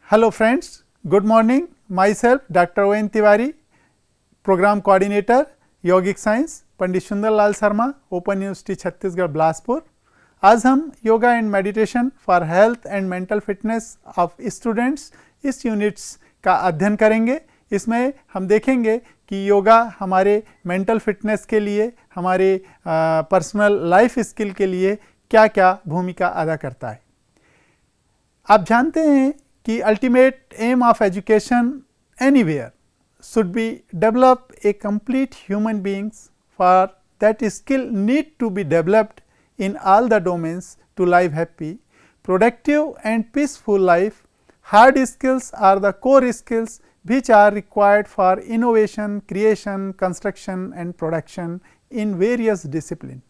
Hello friends, good morning. Myself Dr. O.N. Tiwari, Program Coordinator, Yogic Science, पंडित सुंदर Lal Sharma, open university Chhattisgarh Bilaspur. आज हम yoga and meditation for health and mental fitness of students इस units का अध्ययन करेंगे। इसमें हम देखेंगे कि योगा हमारे मेंटल फिटनेस के लिए, हमारे पर्सनल लाइफ स्किल के लिए क्या क्या भूमिका अदा करता है। आप जानते हैं कि ultimate aim of education anywhere should be develop a complete human beings. For that skill need to be developed in all the domains to live happy, productive and peaceful life. Hard skills are the core skills which are required for innovation, creation, construction and production in various disciplines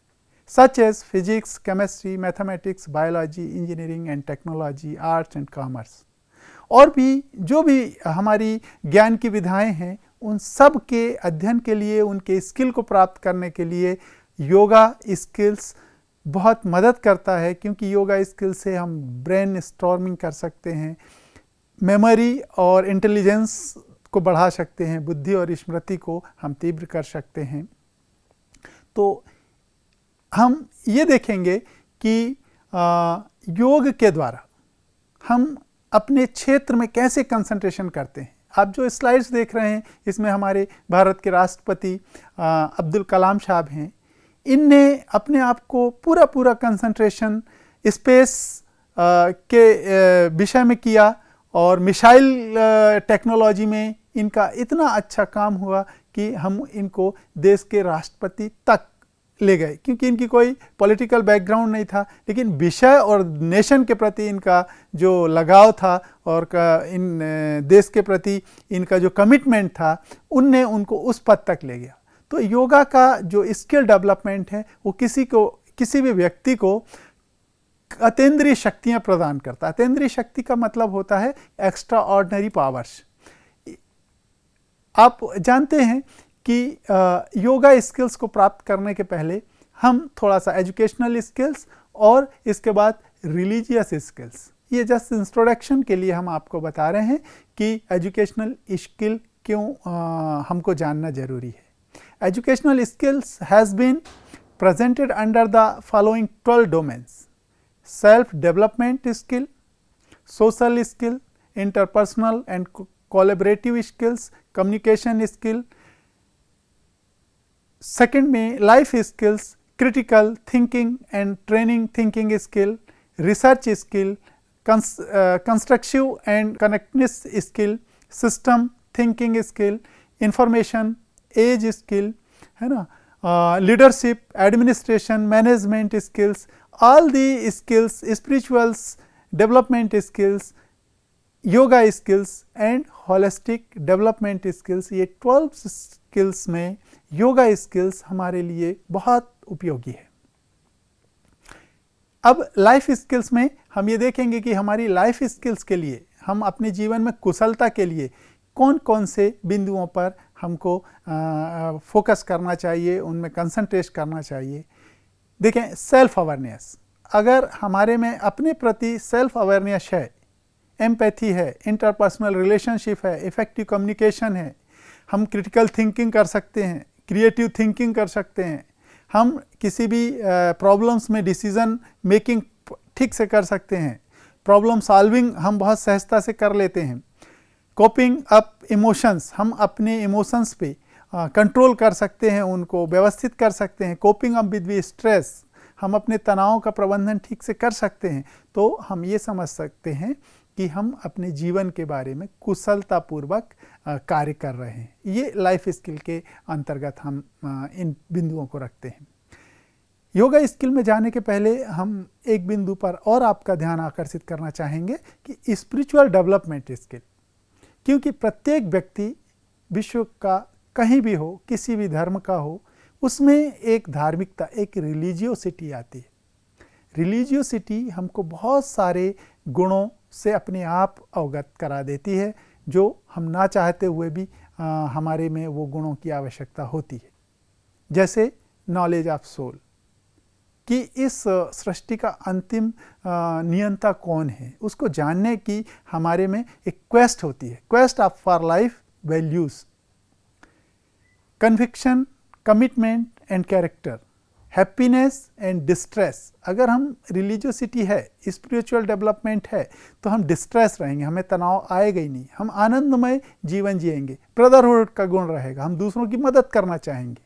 such as physics, chemistry, mathematics, biology, engineering and technology, arts and commerce. और भी जो भी हमारी ज्ञान की विधाएं हैं उन सब के अध्ययन के लिए, उनके स्किल को प्राप्त करने के लिए योगा स्किल्स बहुत मदद करता है, क्योंकि योगा स्किल से हम ब्रेन स्टॉर्मिंग कर सकते हैं, मेमोरी और इंटेलिजेंस को बढ़ा सकते हैं, बुद्धि और स्मृति को हम तीव्र कर सकते हैं। तो हम ये देखेंगे कि योग के द्वारा हम अपने क्षेत्र में कैसे कंसंट्रेशन करते हैं। आप जो स्लाइड्स देख रहे हैं इसमें हमारे भारत के राष्ट्रपति अब्दुल कलाम साहब हैं। इनने अपने आप को पूरा कंसंट्रेशन स्पेस के विषय में किया और मिसाइल टेक्नोलॉजी में इनका इतना अच्छा काम हुआ कि हम इनको देश के राष्ट्रपति तक ले गए, क्योंकि इनकी कोई पॉलिटिकल बैकग्राउंड नहीं था, लेकिन विषय और नेशन के प्रति इनका जो लगाव था और इन देश के प्रति इनका जो कमिटमेंट था उनने उनको उस पद तक ले गया। तो योगा का जो स्किल डेवलपमेंट है वो किसी भी व्यक्ति को अतीन्द्रिय शक्तियाँ प्रदान करता है। अतीन्द्रिय शक्ति का मतलब होता है एक्स्ट्रा ऑर्डिनरी पावर्स। आप जानते हैं कि योगा स्किल्स को प्राप्त करने के पहले हम थोड़ा सा एजुकेशनल स्किल्स और इसके बाद रिलीजियस स्किल्स, ये जस्ट इंट्रोडक्शन के लिए हम आपको बता रहे हैं कि एजुकेशनल स्किल क्यों हमको जानना जरूरी है। Educational skills has been presented under the following 12 domains: self development skill, social skill, interpersonal and collaborative skills, communication skill. Second में life skills, critical thinking and training thinking skill, research skill, constructive and connectedness skill, system thinking skill, information age skill, है ना, leadership, administration, management skills, all the skills, spirituals development skills, yoga skills and holistic development skills. ये 12 skills में yoga skills हमारे लिए बहुत उपयोगी है। अब लाइफ स्किल्स में हम ये देखेंगे कि हमारी लाइफ स्किल्स के लिए, हम अपने जीवन में कुशलता के लिए कौन कौन से बिंदुओं पर हमको फोकस करना चाहिए, उनमें कंसंट्रेट करना चाहिए। देखें, सेल्फ अवेयरनेस, अगर हमारे में अपने प्रति सेल्फ अवेयरनेस है, एम्पैथी है, इंटरपर्सनल रिलेशनशिप है, इफेक्टिव कम्युनिकेशन है, हम क्रिटिकल थिंकिंग कर सकते हैं, क्रिएटिव थिंकिंग कर सकते हैं, हम किसी भी प्रॉब्लम्स में डिसीजन मेकिंग ठीक से कर सकते हैं, प्रॉब्लम सॉल्विंग हम बहुत सहजता से कर लेते हैं, कोपिंग अप इमोशंस, हम अपने इमोशंस पे कंट्रोल कर सकते हैं, उनको व्यवस्थित कर सकते हैं, कोपिंग अप विद स्ट्रेस, हम अपने तनाव का प्रबंधन ठीक से कर सकते हैं। तो हम ये समझ सकते हैं कि हम अपने जीवन के बारे में कुशलतापूर्वक कार्य कर रहे हैं। ये लाइफ स्किल के अंतर्गत हम इन बिंदुओं को रखते हैं। योगा स्किल में जाने के पहले हम एक बिंदु पर और आपका ध्यान आकर्षित करना चाहेंगे कि स्पिरिचुअल डेवलपमेंट स्किल, क्योंकि प्रत्येक व्यक्ति विश्व का कहीं भी हो, किसी भी धर्म का हो, उसमें एक धार्मिकता, एक रिलीजियोसिटी आती है। रिलीजियोसिटी हमको बहुत सारे गुणों से अपने आप अवगत करा देती है, जो हम ना चाहते हुए भी हमारे में वो गुणों की आवश्यकता होती है। जैसे नॉलेज ऑफ सोल, कि इस सृष्टि का अंतिम नियंता कौन है, उसको जानने की हमारे में एक क्वेस्ट होती है, quest of for life values, conviction, commitment and character, happiness and distress. अगर हम रिलीजियोसिटी है, स्पिरिचुअल डेवलपमेंट है, तो हम डिस्ट्रेस रहेंगे, हमें तनाव आएगा ही नहीं, हम आनंदमय जीवन जिएंगे, ब्रदरहुड का गुण रहेगा, हम दूसरों की मदद करना चाहेंगे।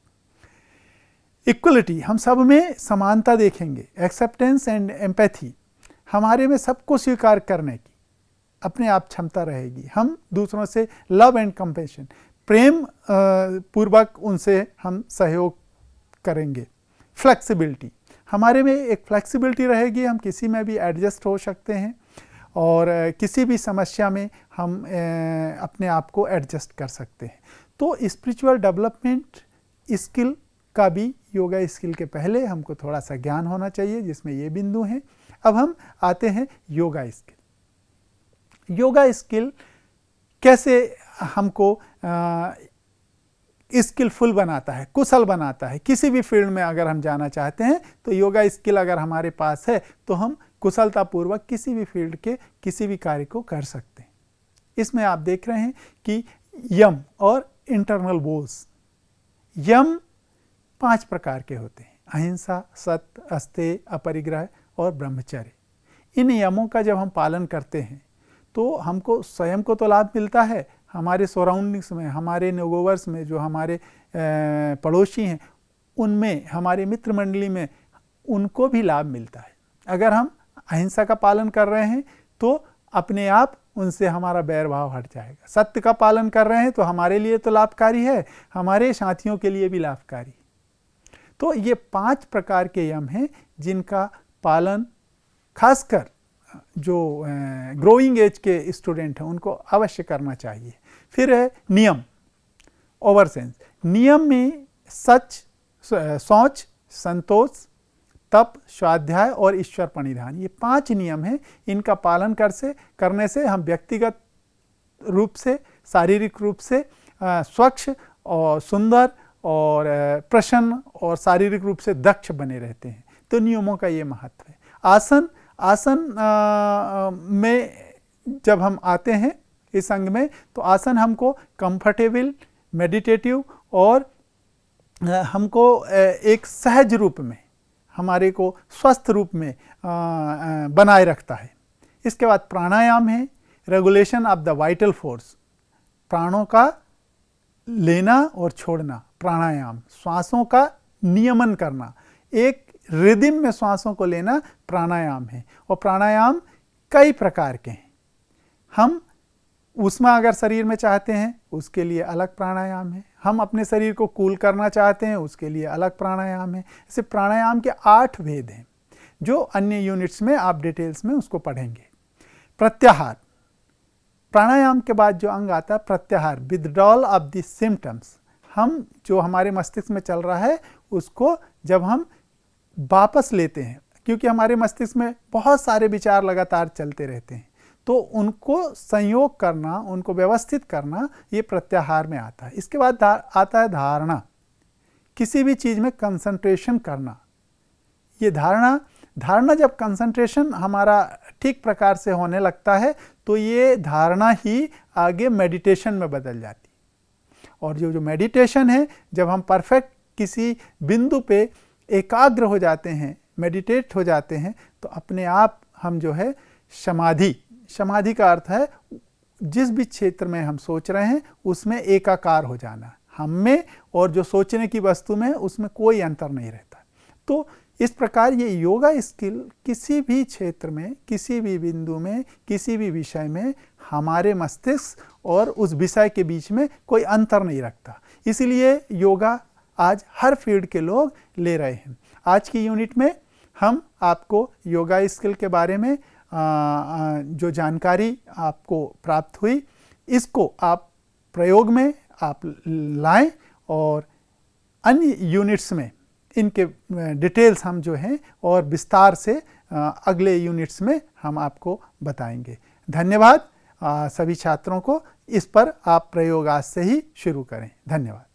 इक्वलिटी, हम सब में समानता देखेंगे। एक्सेप्टेंस एंड एम्पैथी, हमारे में सबको स्वीकार करने की अपने आप क्षमता रहेगी। हम दूसरों से लव एंड कंपैशन, प्रेम पूर्वक उनसे हम सहयोग करेंगे। फ्लेक्सिबिलिटी, हमारे में एक फ्लेक्सिबिलिटी रहेगी, हम किसी में भी एडजस्ट हो सकते हैं और किसी भी समस्या में हम अपने आप को एडजस्ट कर सकते हैं। तो स्पिरिचुअल डेवलपमेंट स्किल का भी योगा स्किल के पहले हमको थोड़ा सा ज्ञान होना चाहिए, जिसमें ये बिंदु हैं। अब हम आते हैं योगा स्किल। योगा स्किल कैसे हमको स्किलफुल बनाता है, कुशल बनाता है। किसी भी फील्ड में अगर हम जाना चाहते हैं तो योगा स्किल अगर हमारे पास है तो हम कुशलतापूर्वक किसी भी फील्ड के किसी भी कार्य को कर सकते हैं। इसमें आप देख रहे हैं कि यम और इंटरनल वोल्स, यम 5 प्रकार के होते हैं: अहिंसा, सत्य, अस्तेय, अपरिग्रह और ब्रह्मचर्य। इन यमों का जब हम पालन करते हैं तो हमको स्वयं को तो लाभ मिलता है, हमारे सराउंडिंग्स में, हमारे नेगोवर्स में, जो हमारे पड़ोसी हैं उनमें, हमारे मित्र मंडली में, उनको भी लाभ मिलता है। अगर हम अहिंसा का पालन कर रहे हैं तो अपने आप उनसे हमारा बैर भाव हट जाएगा। सत्य का पालन कर रहे हैं तो हमारे लिए तो लाभकारी है, हमारे साथियों के लिए भी लाभकारी। तो ये 5 प्रकार के यम हैं जिनका पालन खासकर जो ग्रोइंग एज के स्टूडेंट हैं उनको अवश्य करना चाहिए। फिर है नियम, ओवरसेंस। नियम में सच, शौच, संतोष, तप, स्वाध्याय और ईश्वर प्रणिधान, ये 5 नियम हैं। इनका पालन करने से हम व्यक्तिगत रूप से, शारीरिक रूप से स्वच्छ और सुंदर और प्रसन्न और शारीरिक रूप से दक्ष बने रहते हैं। तो नियमों का ये महत्व है। आसन में जब हम आते हैं इस अंग में, तो आसन हमको कंफर्टेबल, मेडिटेटिव और हमको एक सहज रूप में, हमारे को स्वस्थ रूप में बनाए रखता है। इसके बाद प्राणायाम है, regulation of the vital force, प्राणों का लेना और छोड़ना प्राणायाम, श्वासों का नियमन करना, एक रिदम में श्वासों को लेना प्राणायाम है। और प्राणायाम कई प्रकार के हैं। हम ऊष्मा अगर शरीर में चाहते हैं उसके लिए अलग प्राणायाम है, हम अपने शरीर को कूल करना चाहते हैं उसके लिए अलग प्राणायाम है। ऐसे प्राणायाम के 8 भेद हैं जो अन्य यूनिट्स में आप डिटेल्स में उसको पढ़ेंगे। प्रत्याहार, प्राणायाम के बाद जो अंग आता है प्रत्याहार, विथड्रॉल ऑफ द सिम्टम्स। हम जो हमारे मस्तिष्क में चल रहा है उसको जब हम वापस लेते हैं, क्योंकि हमारे मस्तिष्क में बहुत सारे विचार लगातार चलते रहते हैं, तो उनको संयोग करना, उनको व्यवस्थित करना, ये प्रत्याहार में आता है। इसके बाद आता है धारणा, किसी भी चीज़ में कंसंट्रेशन करना। ये धारणा जब कंसंट्रेशन हमारा ठीक प्रकार से होने लगता है तो ये धारणा ही आगे मेडिटेशन में बदल जाती है। और जो मेडिटेशन है, जब हम परफेक्ट किसी बिंदु पे एकाग्र हो जाते हैं, मेडिटेट हो जाते हैं, तो अपने आप हम जो है समाधि का अर्थ है जिस भी क्षेत्र में हम सोच रहे हैं उसमें एकाकार हो जाना, हम में और जो सोचने की वस्तु में उसमें कोई अंतर नहीं रहता। तो इस प्रकार ये योगा स्किल किसी भी क्षेत्र में, किसी भी बिंदु में, किसी भी विषय में हमारे मस्तिष्क और उस विषय के बीच में कोई अंतर नहीं रखता। इसलिए योगा आज हर फील्ड के लोग ले रहे हैं। आज की यूनिट में हम आपको योगा स्किल के बारे में जो जानकारी आपको प्राप्त हुई, इसको आप प्रयोग में आप लाएं और अन्य यूनिट्स में इनके डिटेल्स हम जो हैं और विस्तार से अगले यूनिट्स में हम आपको बताएंगे। धन्यवाद सभी छात्रों को। इस पर आप प्रयोग आज से ही शुरू करें। धन्यवाद।